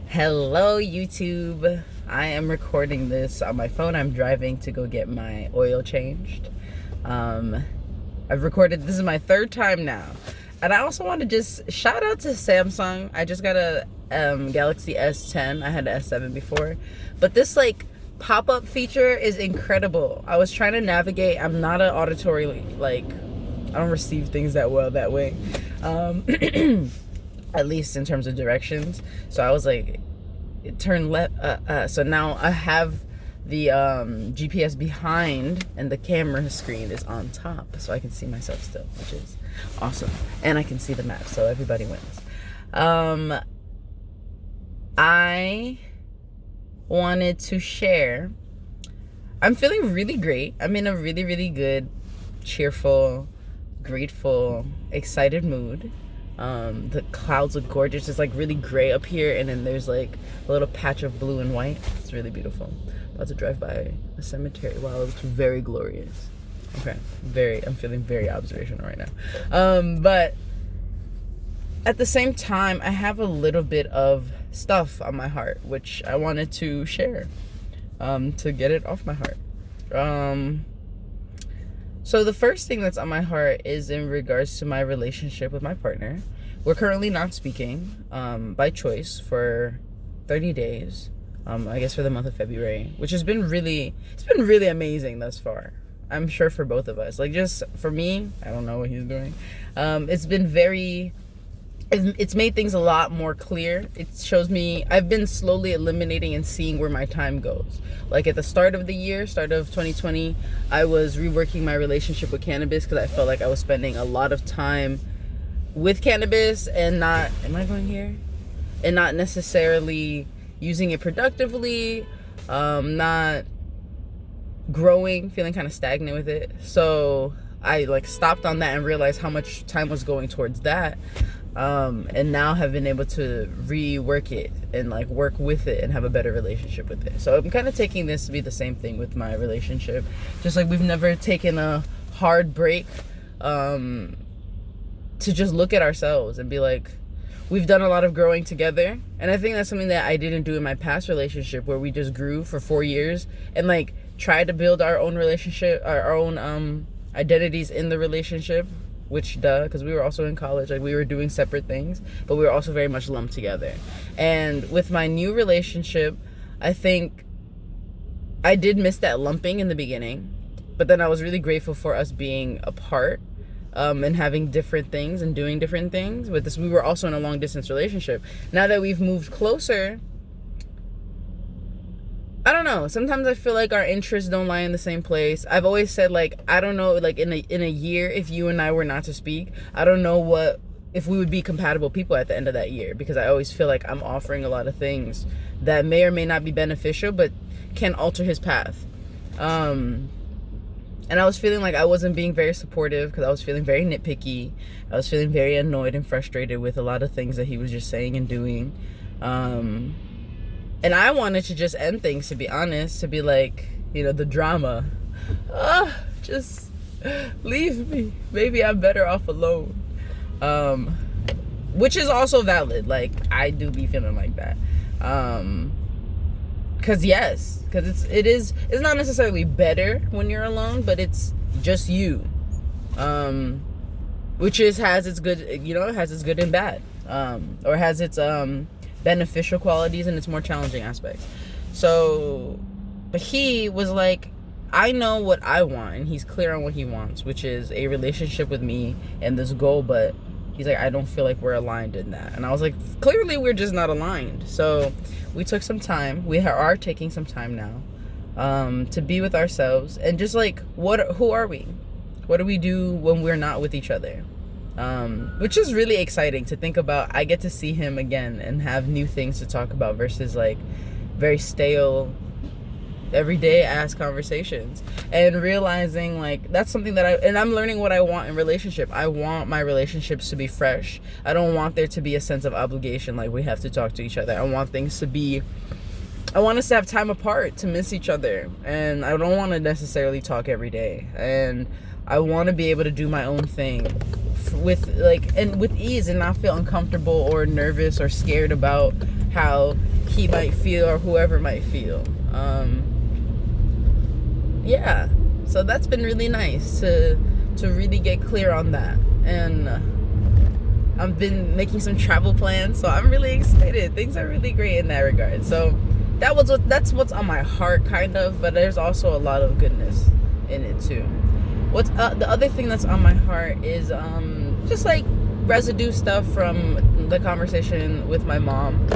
Hello, YouTube. I am recording this on my phone. I'm driving to go get my oil changed. I've recorded, this is my third time now. And I also want to just shout out to Samsung. I just got a Galaxy S10. I had an S7 before. But this like pop-up feature is incredible. I was trying to navigate. I'm not an auditory, like, I don't receive things that well that way. At least in terms of directions. So I was like, turn left. So now I have the GPS behind, and the camera screen is on top, so I can see myself still, which is awesome. And I can see the map, so everybody wins. I wanted to share. I'm feeling really great. I'm in a really, really good, cheerful, grateful, excited mood. The clouds look gorgeous. It's like really gray up here, and then there's like a little patch of blue and white. It's really beautiful. About to drive by a cemetery. Wow, it looks very glorious. Okay, I'm feeling very observational right now. But at the same time, I have a little bit of stuff on my heart, which I wanted to share, to get it off my heart. So the first thing that's on my heart is in regards to my relationship with my partner. We're currently not speaking, by choice, for 30 days. I guess for the month of February, which has been really, it's been really amazing thus far. I'm sure for both of us. Like, just for me, I don't know what he's doing. It's been it's made things a lot more clear. It shows me, I've been slowly eliminating and seeing where my time goes. Like at the start of the year, start of 2020, I was reworking my relationship with cannabis because I felt like I was spending a lot of time with cannabis and not, am I going here? And not necessarily using it productively, not growing, feeling kind of stagnant with it. So I like stopped on that and realized how much time was going towards that. And now have been able to rework it and like work with it and have a better relationship with it. So I'm kind of taking this to be the same thing with my relationship. Just like we've never taken a hard break to just look at ourselves and be like, we've done a lot of growing together. And I think that's something that I didn't do in my past relationship, where we just grew for 4 years and like tried to build our own relationship, our own identities in the relationship. Which, because we were also in college, like we were doing separate things, but we were also very much lumped together. And with my new relationship, I think I did miss that lumping in the beginning, but then I was really grateful for us being apart, and having different things and doing different things. With this, we were also in a long distance relationship. Now that we've moved closer, I don't know. Sometimes I feel like our interests don't lie in the same place. I've always said, like, I don't know, like in a year, if you and I were not to speak, I don't know if we would be compatible people at the end of that year, because I always feel like I'm offering a lot of things that may or may not be beneficial, but can alter his path. And I was feeling like I wasn't being very supportive because I was feeling very nitpicky. I was feeling very annoyed and frustrated with a lot of things that he was just saying and doing. And I wanted to just end things, to be honest, to be like, the drama. Just leave me. Maybe I'm better off alone. Which is also valid. Like, I do be feeling like that. Because it's not necessarily better when you're alone, but it's just you. Which has its good, has its good and bad. Or has its, beneficial qualities and its more challenging aspects. So, but he was like, I know what I want, and he's clear on what he wants, which is a relationship with me and this goal, but he's like, I don't feel like we're aligned in that. And I was like, clearly we're just not aligned. So we took some time, we are taking some time now, to be with ourselves and just like, who are we? What do we do when we're not with each other? Which is really exciting to think about. I get to see him again and have new things to talk about versus like very stale, everyday ass conversations, and realizing like that's something that I'm learning what I want in relationship. I want my relationships to be fresh. I don't want there to be a sense of obligation, like we have to talk to each other. I want us to have time apart, to miss each other, and I don't want to necessarily talk every day, and I want to be able to do my own thing with ease and not feel uncomfortable or nervous or scared about how he might feel or whoever might feel. Yeah, so that's been really nice to really get clear on that. And I've been making some travel plans, so I'm really excited. Things are really great in that regard. So that's what's on my heart, kind of, but there's also a lot of goodness in it too. What's the other thing that's on my heart is just like residue stuff from the conversation with my mom.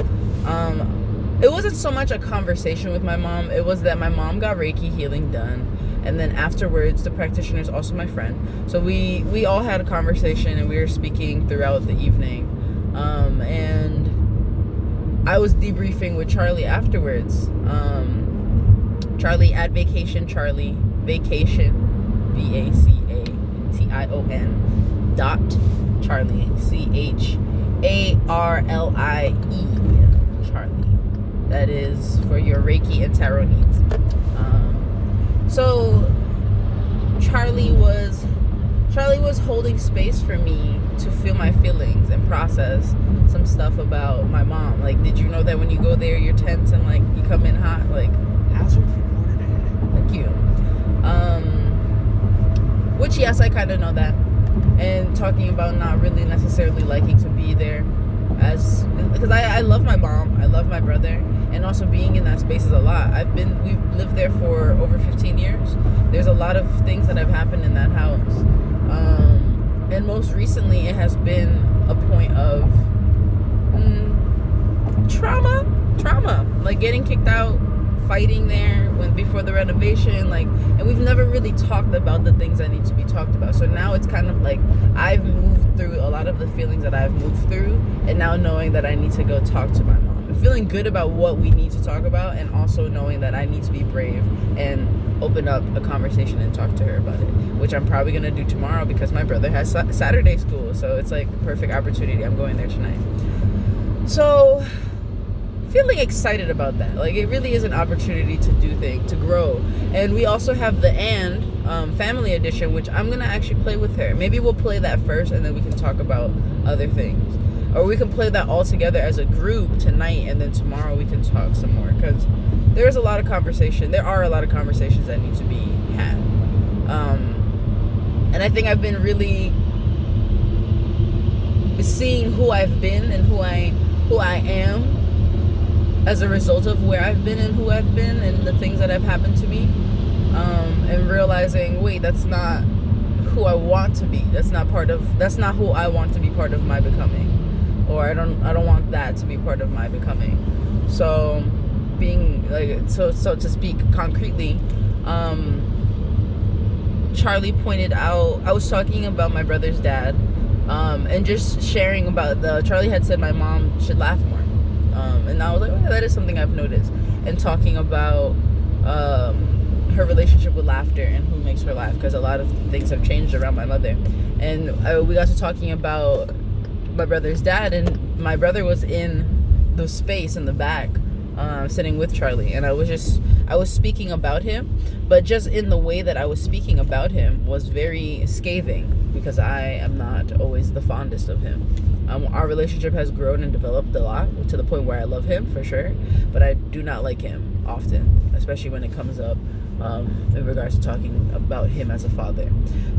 It wasn't so much a conversation with my mom. It was that my mom got Reiki healing done, and then afterwards the practitioner is also my friend, so we all had a conversation and we were speaking throughout the evening, and I was debriefing with Charlie afterwards. Charlie at Vacation Charlie, vacation VACATION .Charlie CHARLIE Charlie. That is for your Reiki and tarot needs. So Charlie was holding space for me to feel my feelings and process some stuff about my mom. Like, did you know that when you go there you're tense and like you come in hot? Like, hazard reported ahead. Thank you. Which, yes, I kind of know that. And talking about not really necessarily liking to be there, because I love my mom, I love my brother, and also being in that space is a lot. We've lived there for over 15 years. There's a lot of things that have happened in that house, and most recently it has been a point of trauma, like getting kicked out, fighting there before the renovation, like, and we've never really talked about the things that need to be talked about. So now it's kind of like I've moved through a lot of the feelings that I've moved through, and now knowing that I need to go talk to my mom and feeling good about what we need to talk about, and also knowing that I need to be brave and open up a conversation and talk to her about it, which I'm probably gonna do tomorrow because my brother has Saturday school, so it's like a perfect opportunity. I'm going there tonight, so feeling excited about that. Like, it really is an opportunity to do things, to grow. And we also have the family edition, which I'm gonna actually play with her. Maybe we'll play that first and then we can talk about other things, or we can play that all together as a group tonight, and then tomorrow we can talk some more, because there are a lot of conversations that need to be had. And I think I've been really seeing who I've been and who I am as a result of where I've been and who I've been and the things that have happened to me, and realizing, wait, that's not who I want to be. That's not who I want to be part of my becoming, or I don't want that to be part of my becoming. So being like, so to speak concretely, Charlie pointed out, I was talking about my brother's dad, and just sharing about Charlie had said my mom should laugh more. And I was like, oh, yeah, that is something I've noticed. And talking about her relationship with laughter and who makes her laugh, because a lot of things have changed around my mother. And we got to talking about my brother's dad, and my brother was in the space in the back, sitting with Charlie, and I was speaking about him, but just in the way that I was speaking about him was very scathing, because I am not always the fondest of him. Our relationship has grown and developed a lot to the point where I love him for sure, but I do not like him often, especially when it comes up in regards to talking about him as a father.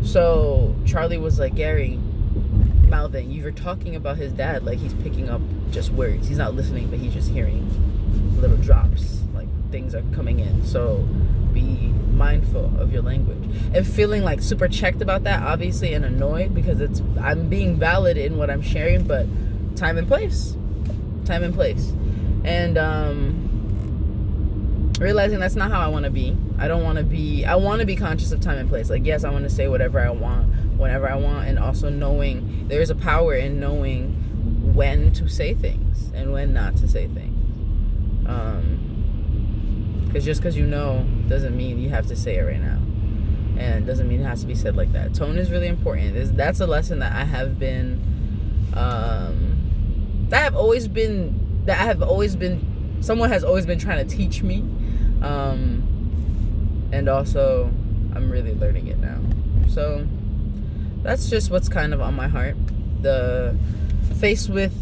So Charlie was like, Gary, mouthing, you were talking about his dad like he's picking up just words. He's not listening, but he's just hearing little drops, like things are coming in. So be mindful of your language. And feeling like super checked about that, obviously, and annoyed, because I'm being valid in what I'm sharing, but time and place, and realizing that's not how I want to be. I want to be conscious of time and place. Like, yes, I want to say whatever I want whenever I want, and also knowing there's a power in knowing when to say things and when not to say things. Because just because you know doesn't mean you have to say it right now, and doesn't mean it has to be said like that. Tone is really important. That's a lesson that I have been, someone has always been trying to teach me, and also I'm really learning it now. So that's just what's kind of on my heart. Faced with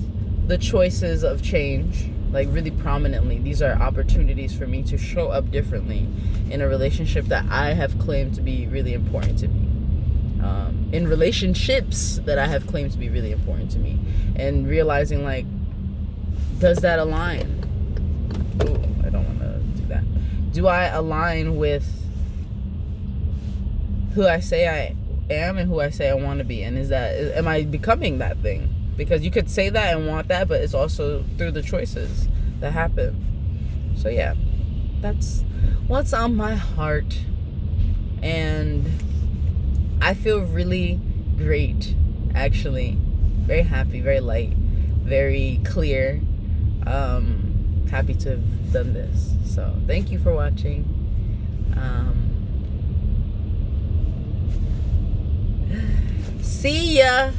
the choices of change, like really prominently. These are opportunities for me to show up differently in a relationship that I have claimed to be really important to me. In relationships that I have claimed to be really important to me, and realizing, like, does that align? Ooh, I don't want to do that. Do I align with who I say I am and who I say I want to be? And am I becoming that thing? Because you could say that and want that, but it's also through the choices that happen. So yeah, that's what's on my heart. And I feel really great, actually. Very happy, very light, very clear. Happy to have done this. So thank you for watching. See ya.